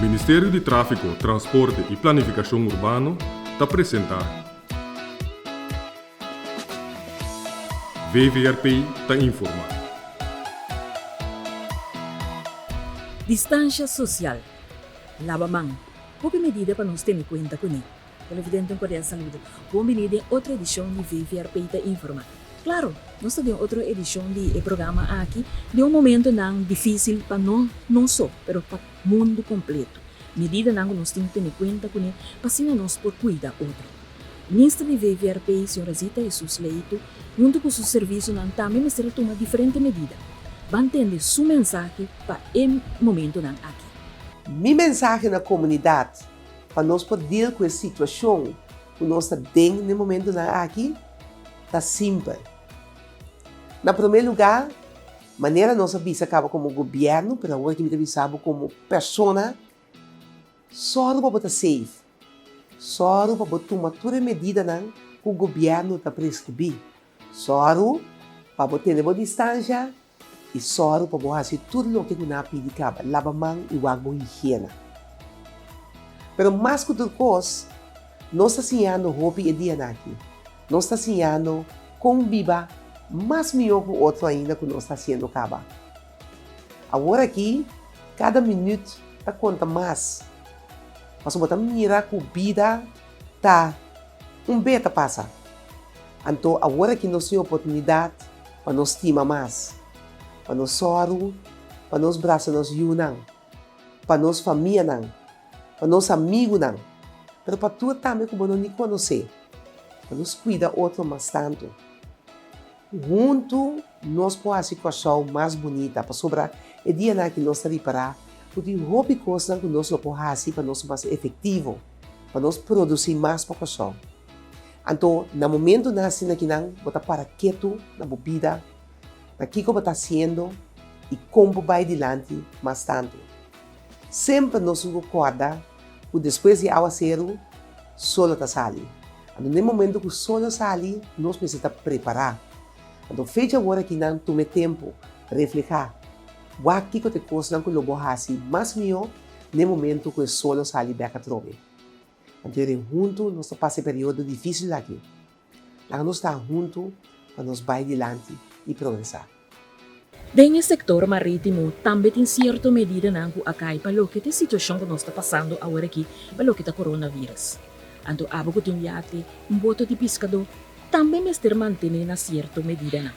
Ministério de Tráfego, Transporte e Planificação Urbano te apresenta VVRP te informa. Distância social. Lavamang. Qual medida para nós ter em conta com ele? Pelo evidente, com a saúde. Qual medida é outra edição de VVRP te informa. Claro, nós temos outra edição de programa aqui, de momento não difícil para nós, não só, mas para o mundo completo. Medida não nós temos que ter em conta com ele, para assim nós por cuidar outro. Ministra de VVRP, senhora Zita Jesus Leito, junto com seu serviço, também vai tomar diferentes medidas. Vai entender sua mensagem para o momento não aqui. Minha mensagem na comunidade, para nós poder com a situação que nós temos no momento não aqui, está simples. Na primeiro lugar, maneira nossa visa acaba como governo, para agora que me avisava como pessoa, só para botar safe, só para botar tomar toda a medida que o governo está prescrever, só para botar uma distância e só para botar fazer tudo o que nós pedimos, lavar mão e água higiene. Mas mais que tudo coisa, nós estamos ensinando roupa e dia aqui. Nós estamos ensinando como viver mais melhor que o outro ainda que nós estamos fazendo acaba. Agora aqui, cada minuto está conta mais. Mas você mira que a vida está beta passa. Então, agora que nós temos oportunidade para nós estimar mais, para nós sorro, para nós braços nos unam, para nós família não, para nós amigos não, mas para tudo também que nós não conhecemos. Nos cuida outro mais tanto. Junto, nós podemos a situação mais bonita para sobrar o dia que nós reparar, porque roupa e coisa que nós podemos fazer para nós mais efetivo, para nós produzir mais população. Então, no momento na cena que não, bota para quieto na bebida, na que você está fazendo e como vai adiante mais tanto. Sempre nós recorda que depois de ao zero, solo está sali. No momento que o sol sai, nós precisamos preparar. Então, fecha agora que não tome tempo para refletir. O que te coisa que eu vou fazer mais melhor no momento que o sol sai bem a trove. Então, juntos, nós passamos um período difícil aqui. Nós estamos juntos para nós ir adiante e progressar. Dentro do setor marítimo, também tem certa medida que acai para o que a situação que nós está passando agora aqui, para o que é coronavírus. Então, abo que tem boto de pescador também me ter manter na certa medida.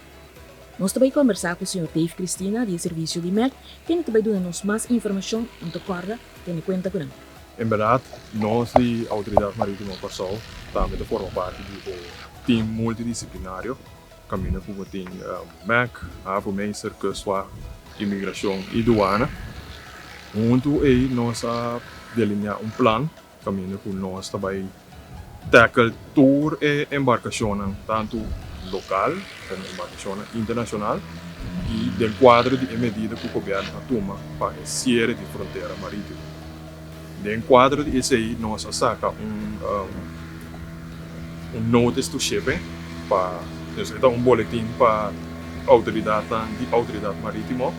Nós também conversar com o Sr. Dave Cristina, do Serviço de MEC, que também dá-nos mais informação, então, corda, tem conta com ele. Em verdade, nós, de Autoridade Marítima Passau, também formamos parte do time multidisciplinário, caminho com o time MEC, a Minister Kustwacht, Imigração e Douane. Junto aí, nós delinear plano, caminho com nós também tackle tour e embarcação, tanto local como embarcação internacional, e do quadro de medida que o governo toma para a cierre de fronteira marítima. Dentro quadro de esse aí, nós saca notice to shipping, para boletim para autoridade marítima,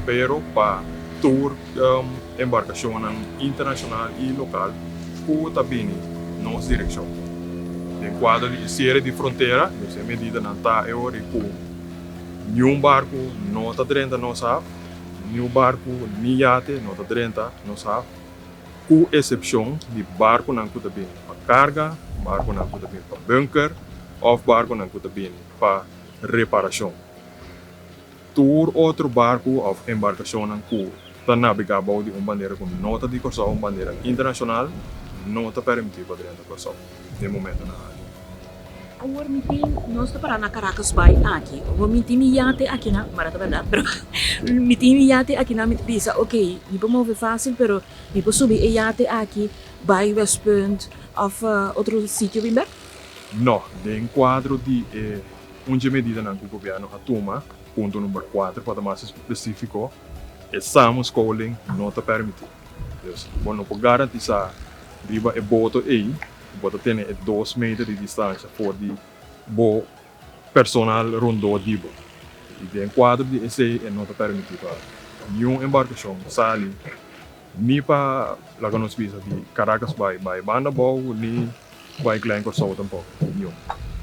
pero para tour embarcação internacional e local, que também nossa direção. Em quadro de cierre de fronteira, essa medida não está agora com nenhum barco não está dentro da nossa, nenhum barco, nem iate não está dentro da nossa, com exceção de barco não está bem para carga, barco não está bem para bunker, ou barco não está bem para reparação. Todo outro barco ou embarcação que está navegando de uma maneira como nota de corção, uma maneira internacional, não está permitido para dentro da corção, no momento na área. Agora, nós estamos para na Caracas Bay aqui. Agora, me iate aqui na, para a verdade, pero me iate aqui na, me pensa, ok, me pode mover fácil, pero me pode subir iate aqui, Bay West Point, ou outro sítio, bem? Não, dentro quadro de onde medida que o governo toma, ponto número 4, para mais específico, é SAM schooling não está permitido. Então, não pode garantizar riba e boto aí, boto tem 2 metros de distância por de bo personal rondo dibo. E dentro quadro de esse não está permitido. Nenhuma embarcação sai Ni pa laga nos visa di Caracas by Banda Bow, ni by Glencore South tampoco. Yun.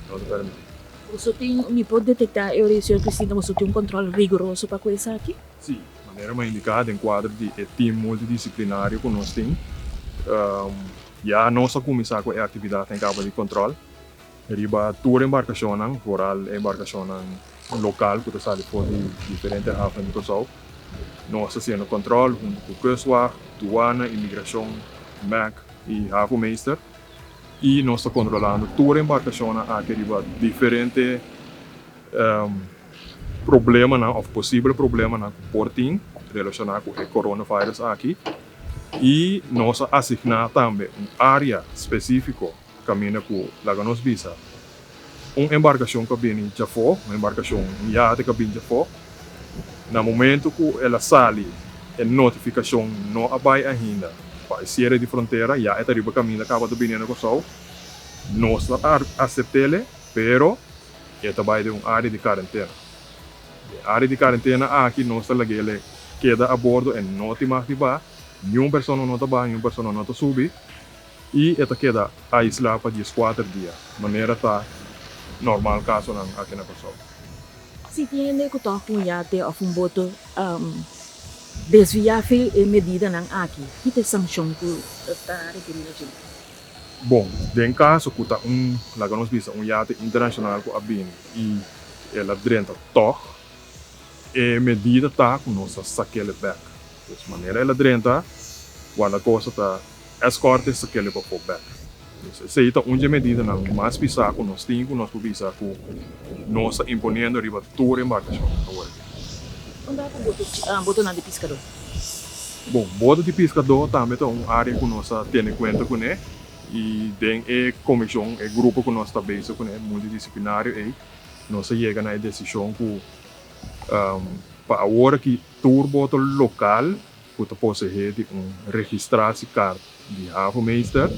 Não te permite. Você tem me pode detectar eu e o senhor Cristina, você tem um controle rigoroso para coisa aqui? Sim, maneira mais indicada em quadro de time multidisciplinário que nós temos. Já nossa comissão com a atividade em cabo de controle. Riba tour embarcação, rural embarcação local, que está por diferentes havens do Sul. Nós fazemos controle junto com o Kustwacht, Douane, Imigração, MAC e Havenmeester. E nós estamos controlando toda a embarcação aqui riba diferentes problemas ou possíveis problemas na portinho relacionado com o coronavírus aqui. E nós assignamos também uma área específica caminha com Laganos Visa. Uma embarcação que vem de fora, uma embarcação iate que vem de fora. No momento que ela sai, a notificação não vai ainda para a série de fronteira, já está riba caminho acaba de vir no Sul. Nós aceitamos, pero esta vai de uma área de quarentena. A área de quarentena aqui nós ele queda a bordo e não tem mais de bar, nenhuma pessoa não está bar, nenhuma pessoa não está subir. E esta queda aislada para 14 dias, maneira está normal caso aqui na pessoa. Se tiene que tocar com iate ou um boto desviar a medida ng aqui, que tem sanção que está referindo a gente. Bom, em caso que está Laganos Visa, iate internacional que abin e ela drenta toc, a medida está com nossa saquele back. De maneira ela drenta, quando a coisa está escorte saquele para o back. Se está uma medida não mais pisar com nós temos, nós pisar com nós imponendo riba toda embarcação. Onde é que boto na de pescador? Bom, boto de pescador também é uma área que nós temos em conta com ele. E tem a comissão, o grupo que nós estamos com ele, multidisciplinário, e nós chegamos na decisão que para a hora que todo boto local que pode ter registrar-se carta de Havenmeester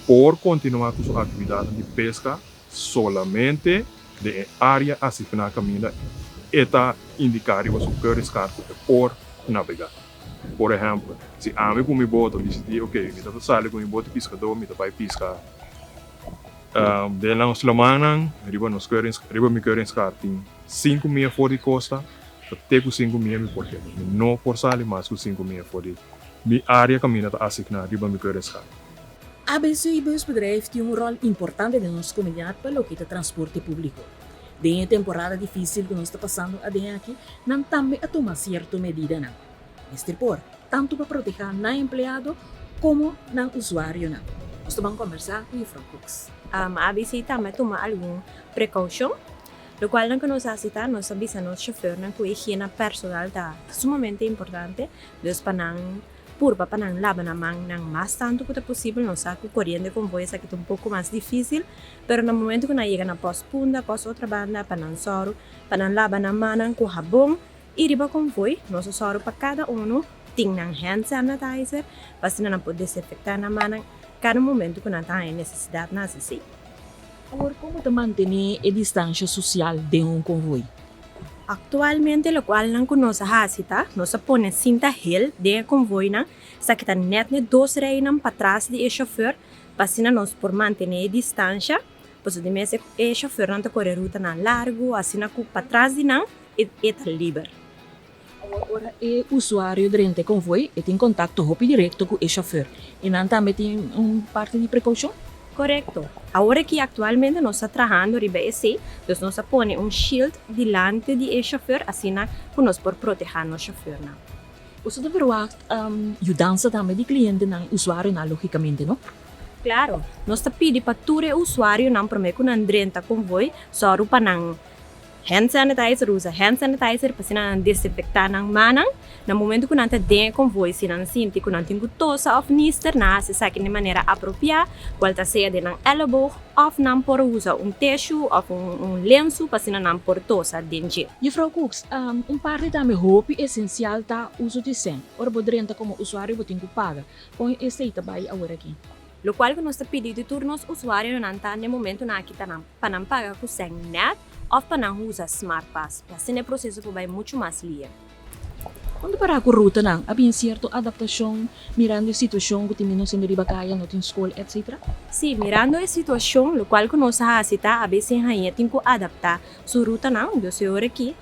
por continuar com sua atividade de pesca solamente de área assignada caminha está indicar que você quer riscar por navegar. Por exemplo, se a mim com meu boto decidir, ok, eu saio com meu boto pescador, eu vou pescar. De lá uns lamanan, riba me querem riscar, tem 5 milhas fora de costa, até com 5 milhas por exemplo. Não por sair mais com 5 milhas fora de minha área caminha está assignada, riba me querem riscar. ABC e meus bedrijf têm um rol importante na nossa comunidade para o que é transporte público. Em temporada difícil que nós está passando aqui, não também a tomar certa medida não. Este por, tanto para proteger o empregado como o usuário não. Nós vamos conversar com o Frank Cooks. ABC também toma alguma precaução, lo qual não nos acita, nós avisamos o chofer que a higiene pessoal está sumamente importante, dus panang purba panang laban naman ng mas tanto que possível, nós sabe que correndo convoy é um pouco mais difícil, pero no momento que nós chega na pós-punda, pós-outra banda, panang soro, panang laban naman com habong, e riba convoy, nós soro para cada tem hand sanitizer, para não poder desinfectar naman cada momento que nós temos necessidade na assim. Agora, como te manter a distância social de convoy? Actualmente, lo qual não conosco a hasita, nós põe cinta hel de convoy na, sa kita net ne 2 reinas para trás de chauffeur, para nós por manter a distância, pois de mês o chauffeur não corre ruta na largo, assim para trás de não e tá livre. Agora, o usuário durante o convoy tem contato direto com o chauffeur e não também tem parte de precaução? Correcto. Agora que atualmente nós estamos trabalhando riba esse, nós põe shield delante de chauffeur, assim que nós por proteger o chauffeur. Você deve verwacht ajudança também de cliente ng usuário na logicamente, não? Claro, nós pedimos para todo usuário não prometer que não drenta convoy, só para não hand sanitizer, usa hand sanitizer para não desinfectar ng manang. No momento que não tem convoy, se não sente que não tem tosa of nister na se saque de maneira apropriada, volta seja de não elbow, of não por usa tissue ou lenço para não por tosa dentro. Juffrouw Cooks, parte também roupa essencial tá uso de sem. Ora podrenta como usuário botin que paga. Com esse trabalho agora aqui. Lo qual que nós pedimos de turnos usuário não está no momento na que para não pagar com sem net ou para não usar smart pass. Assim o processo vai muito mais ligeiro. Quando para ako ruta nang, abin sierto adaptasyon, mirando sitwasyon ko timino sa niribakaya no tin school, etc. Sim, mirando a situação, lo qual conosce a cita, a veces tem que adaptar sua ruta não, do seu hora aqui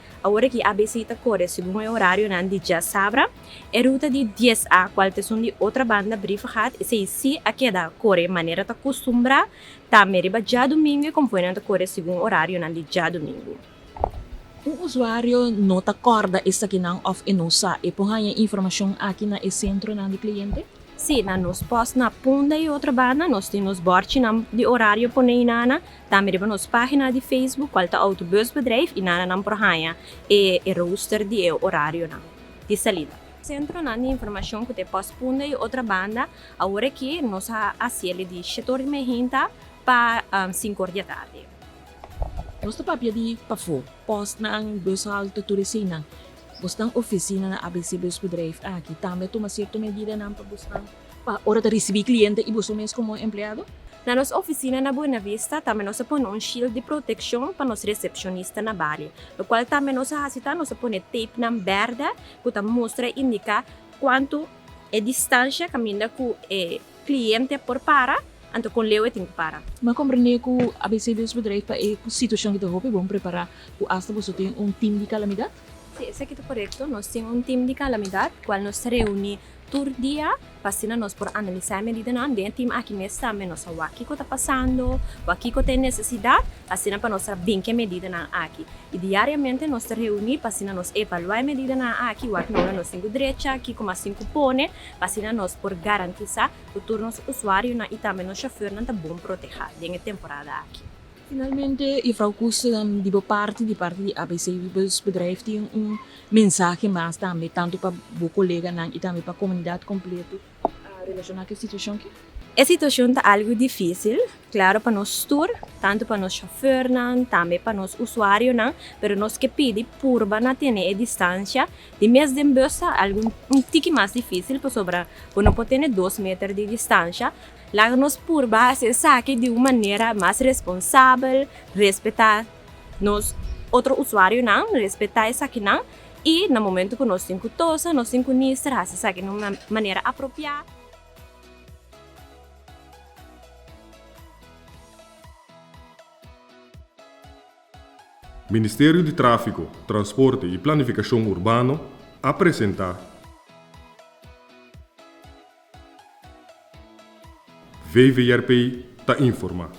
a veces ita corre segundo o horário não de já sabra, é ruta de 10A, qual te são de outra banda briefhat, e se a queda corre maneira ta costumbra, tá meriba já domingo e como foi não ta corre segundo horário não de já domingo. Um usuário nota corda esta kinang of enosa e puhanya informasyon aqui na centro ng kliyente? Sim, na nos post na punda e outra banda, nós temos borte de horário por inana, também nos página de Facebook, qual tá autobusbedrijf, inana nam prohanha, e rooster de horário na, de salida. Centro na informação que te post punda e outra banda, agora que nós a cielo de 7h30 para 5 da tarde. Gusto pa di pafo, post na ang busal tuturisina. Gusto ang oficina na ABC Busbedrijf aqui. Também toma certo medida na pabusang pa ora de receber cliente e buso mes como empleado? Na nossa oficina na Buena Vista, também nós põe shield de proteção para nos recepcionista na Bali. O qual também nós hasita, nós põe tape na verde, que mostra e indica quanto é distância caminha com o cliente por para, anto com leu e tem que para. Mas compreender que o ABC Busbedrijf pa e situação que te hope bom preparar o hasta buso tem time de calamidade? Sim, isso aqui é correto. Nós temos time de calamidade, qual nos reúne todo dia, para nós por analisar a medida não, bem time aqui mesmo também nós o que está passando, o que tem necessidade, assim para nós bem que medida não aqui. E diariamente nós reúne para nós evaluar a medida não aqui, o que não nós temos direito aqui como assim cupone, para nós por garantizar o turno usuário e também o chofer não está bom proteger dentro da temporada aqui. Finalmente, e Frau Kus, di parte de ABC Busbedrijf tem mensagem mais também, tanto para o colega e também para a comunidade completa, relacionado com a situação aqui? A situação está algo difícil, claro, para nós tour, tanto para nós chofer, também para nós usuário, mas nós que pedimos por não ter a distância, de mês de bus, algo um tique mais difícil, por sobre, por não poder ter 2 metros de distância, lá nós por base, saque de uma maneira mais responsável, respeitar nós, outro usuário, respeitar isso aqui, e no momento que nós temos tosa, nós temos nistra, saque de uma maneira apropriada. Ministério de Tráfego, Transporte e Planificação Urbano apresenta VVRP ta informa.